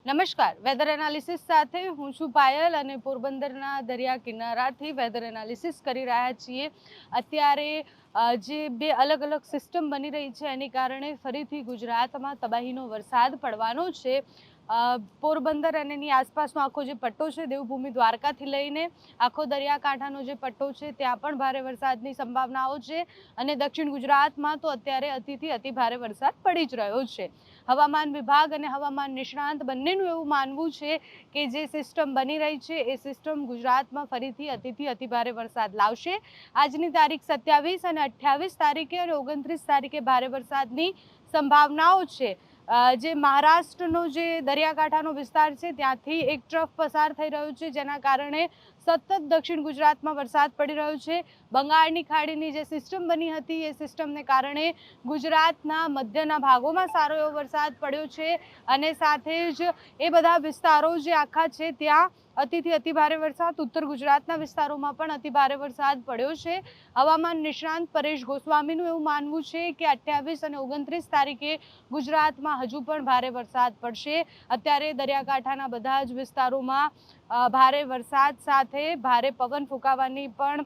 નમસ્કાર, weather analysis સાથે હું છું પાયલ અને પોરબંદરના દરિયા કિનારાથી વેધર એનાલિસિસ કરી રહ્યા છીએ। અત્યારે જે બે અલગ અલગ સિસ્ટમ બની રહી છે એની કારણે ફરીથી ગુજરાતમાં તબાહીનો વરસાદ પડવાનો છે। પોરબંદર અને એની આસપાસનો આખો જે પટ્ટો છે, દેવભૂમિ દ્વારકાથી લઈને આખો દરિયાકાંઠાનો જે પટ્ટો છે ત્યાં પણ ભારે વરસાદની સંભાવનાઓ છે અને દક્ષિણ ગુજરાતમાં તો અત્યારે અતિથી અતિ ભારે વરસાદ પડી જ રહ્યો છે। હવામાન વિભાગ અને હવામાન નિષ્ણાંત બંનેનું એવું માનવું છે કે જે સિસ્ટમ બની રહી છે એ સિસ્ટમ ગુજરાતમાં ફરીથી અતિથી અતિ ભારે વરસાદ લાવશે। આજની તારીખ 27 અને 28 તારીખે અને 29 તારીખે ભારે વરસાદની સંભાવનાઓ છે। જે મહારાષ્ટ્રનો જે દરિયાકાંઠાનો વિસ્તાર છે ત્યાંથી એક ટ્રફ પસાર થઈ રહ્યો છે, જેના કારણે સતત દક્ષિણ ગુજરાતમાં વરસાદ પડી રહ્યો છે। બંગાળની ખાડીની જે સિસ્ટમ બની હતી એ સિસ્ટમને કારણે ગુજરાતના મધ્યના ભાગોમાં સારો એવો વરસાદ પડ્યો છે અને સાથે જ એ બધા વિસ્તારો જે આખા છે ત્યાં અતિથી અતિ ભારે વરસાદ, ઉત્તર ગુજરાતના વિસ્તારોમાં પણ અતિ ભારે વરસાદ પડ્યો છે। હવામાન નિષ્ણાંત પરેશ ગોસ્વામીનું એવું માનવું છે કે 28 અને 29 તારીખે ગુજરાતમાં હજુ પણ ભારે વરસાદ પડશે। અત્યારે દરિયાકાંઠાના બધા જ વિસ્તારોમાં ભારે વરસાદ સાથે ભારે પવન ફૂંકાવાની પણ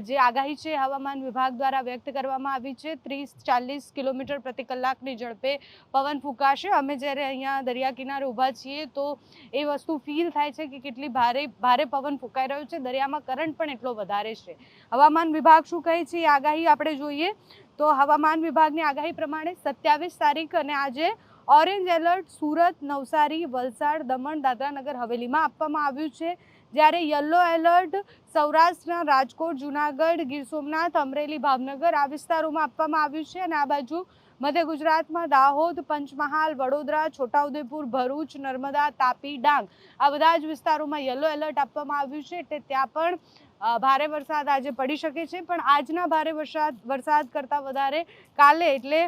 જે આગાહી છે હવામાન વિભાગ દ્વારા વ્યક્ત કરવામાં આવી છે। 30-40 કિલોમીટર પ્રતિ કલાકની ઝડપે પવન ફૂંકાશે। અમે જ્યારે અહીંયા દરિયા કિનારે ઊભા છીએ તો એ વસ્તુ ફીલ થાય છે કે કેટલી ભારે પવન ફૂંકાઈ રહ્યો છે, દરિયામાં કરંટ પણ એટલો વધારે છે। હવામાન વિભાગ શું કહે છે એ આગાહી આપણે જોઈએ તો હવામાન વિભાગની આગાહી પ્રમાણે 27 તારીખ અને આજે ઓરેન્જ એલર્ટ સુરત, નવસારી, વલસાડ, દમણ, દાદરા નગર હવેલીમાં આપવામાં આવ્યું છે, જ્યારે યલો એલર્ટ સૌરાષ્ટ્રના રાજકોટ, જૂનાગઢ, ગીર સોમનાથ, અમરેલી, ભાવનગર આ વિસ્તારોમાં આપવામાં આવ્યું છે અને આ બાજુ મધ્ય ગુજરાતમાં દાહોદ, પંચમહાલ, વડોદરા, છોટાઉદેપુર, ભરૂચ, નર્મદા, તાપી, ડાંગ આ બધા જ વિસ્તારોમાં યલો એલર્ટ આપવામાં આવ્યું છે, એટલે ત્યાં પણ ભારે વરસાદ આજે પડી શકે છે। પણ આજના ભારે વરસાદ કરતાં વધારે કાલે એટલે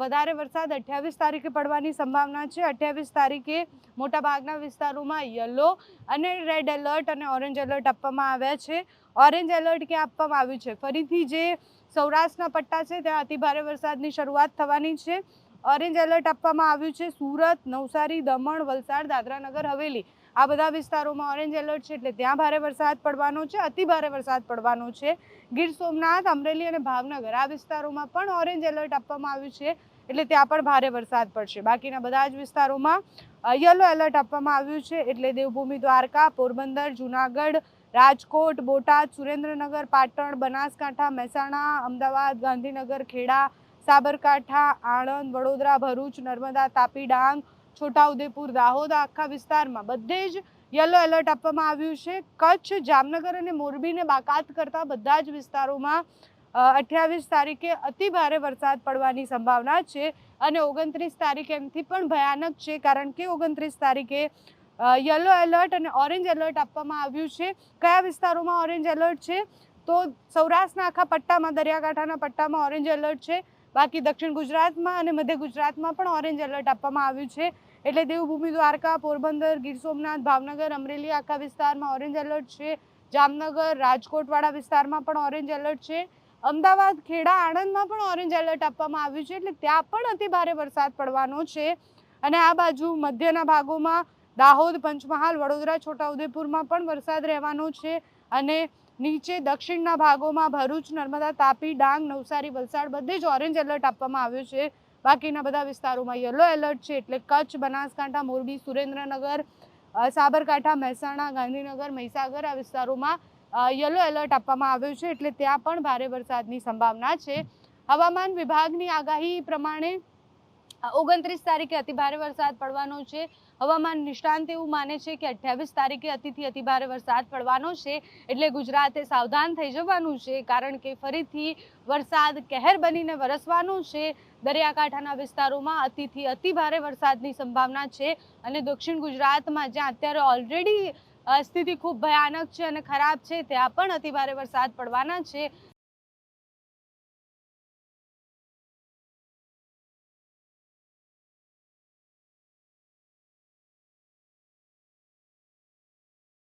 વધારે વરસાદ 28 તારીખે પડવાની સંભાવના છે। 28 તારીખે મોટાભાગના વિસ્તારોમાં યલો અને રેડ એલર્ટ અને ઓરેન્જ એલર્ટ આપવામાં આવ્યા છે। ઓરેન્જ એલર્ટ ક્યાં આપવામાં આવ્યું છે? ફરીથી જે સૌરાષ્ટ્રના પટ્ટા છે ત્યાં અતિ ભારે વરસાદની શરૂઆત થવાની છે। ઓરેન્જ એલર્ટ આપવામાં આવ્યું છે સુરત, નવસારી, દમણ, વલસાડ, દાદરા નગર હવેલી આ બધા વિસ્તારોમાં ઓરેન્જ એલર્ટ છે, એટલે ત્યાં ભારે વરસાદ પડવાનો છે, અતિ ભારે વરસાદ પડવાનો છે। ગીર સોમનાથ, અમરેલી અને ભાવનગર આ વિસ્તારોમાં પણ ઓરેન્જ એલર્ટ આપવામાં આવ્યું છે, એટલે ત્યાં પણ ભારે વરસાદ પડશે। બાકીના બધા જ વિસ્તારોમાં યલો એલર્ટ આપવામાં આવ્યું છે, એટલે દેવભૂમિ દ્વારકા, પોરબંદર, જૂનાગઢ, રાજકોટ, બોટાદ, સુરેન્દ્રનગર, પાટણ, બનાસકાંઠા, મહેસાણા, અમદાવાદ, ગાંધીનગર, ખેડા, સાબરકાંઠા, આણંદ, વડોદરા, ભરૂચ, નર્મદા, તાપી, ડાંગ, છોટાઉદેપુર, દાહોદ આખા વિસ્તારમાં બધે જ યલો એલર્ટ આપવામાં આવ્યું છે। કચ્છ, જામનગર અને મોરબીને બાકાત કરતા બધા જ વિસ્તારોમાં 28 તારીખે અતિ ભારે વરસાદ પડવાની સંભાવના છે અને 29 તારીખે એમથી પણ ભયાનક છે, કારણ કે 29 તારીખે યલો એલર્ટ અને ઓરેન્જ એલર્ટ આપવામાં આવ્યું છે। કયા વિસ્તારોમાં ઓરેન્જ એલર્ટ છે? તો સૌરાષ્ટ્રના આખા પટ્ટામાં, દરિયાકાંઠાના પટ્ટામાં ઓરેન્જ એલર્ટ છે, બાકી દક્ષિણ ગુજરાતમાં અને મધ્ય ગુજરાતમાં પણ ઓરેન્જ એલર્ટ આપવામાં આવ્યું છે, એટલે દેવભૂમિ દ્વારકા, પોરબંદર, ગીર સોમનાથ, ભાવનગર, અમરેલી આખા વિસ્તારમાં ઓરેન્જ એલર્ટ છે। જામનગર, રાજકોટવાળા વિસ્તારમાં પણ ઓરેન્જ એલર્ટ છે। અમદાવાદ, ખેડા, આણંદમાં પણ ઓરેન્જ એલર્ટ આપવામાં આવ્યું છે, એટલે ત્યાં પણ અતિ ભારે વરસાદ પડવાનો છે અને આ બાજુ મધ્યના ભાગોમાં દાહોદ, પંચમહાલ, વડોદરા, છોટાઉદેપુરમાં પણ વરસાદ રહેવાનો છે અને નીચે દક્ષિણના ભાગોમાં ભરૂચ, નર્મદા, તાપી, ડાંગ, નવસારી, વલસાડ બધે જ ઓરેન્જ એલર્ટ આપવામાં આવ્યું છે। બાકીના બધા વિસ્તારોમાં યલો એલર્ટ છે, એટલે કચ્છ, બનાસકાંઠા, મોરબી, સુરેન્દ્રનગર, સાબરકાંઠા, મહેસાણા, ગાંધીનગર, મહીસાગર આ વિસ્તારોમાં યલો એલર્ટ આપવામાં આવ્યું છે, એટલે ત્યાં પણ ભારે વરસાદની સંભાવના છે। હવામાન વિભાગની આગાહી પ્રમાણે 29 તારીખે અતિ ભારે વરસાદ પડવાનો છે। હવામાન નિષ્ણાંત એવું માને છે કે 28 તારીખે અતિથી અતિ ભારે વરસાદ પડવાનો છે, એટલે ગુજરાતે સાવધાન થઈ જવાનું છે, કારણ કે ફરીથી વરસાદ કહેર બનીને વરસવાનો છે। દરિયાકાંઠાના વિસ્તારોમાં અતિથી અતિ ભારે વરસાદની સંભાવના છે અને દક્ષિણ ગુજરાતમાં જ્યાં અત્યારે ઓલરેડી સ્થિતિ ખૂબ ભયાનક છે અને ખરાબ છે ત્યાં પણ અતિ ભારે વરસાદ પડવાના છે।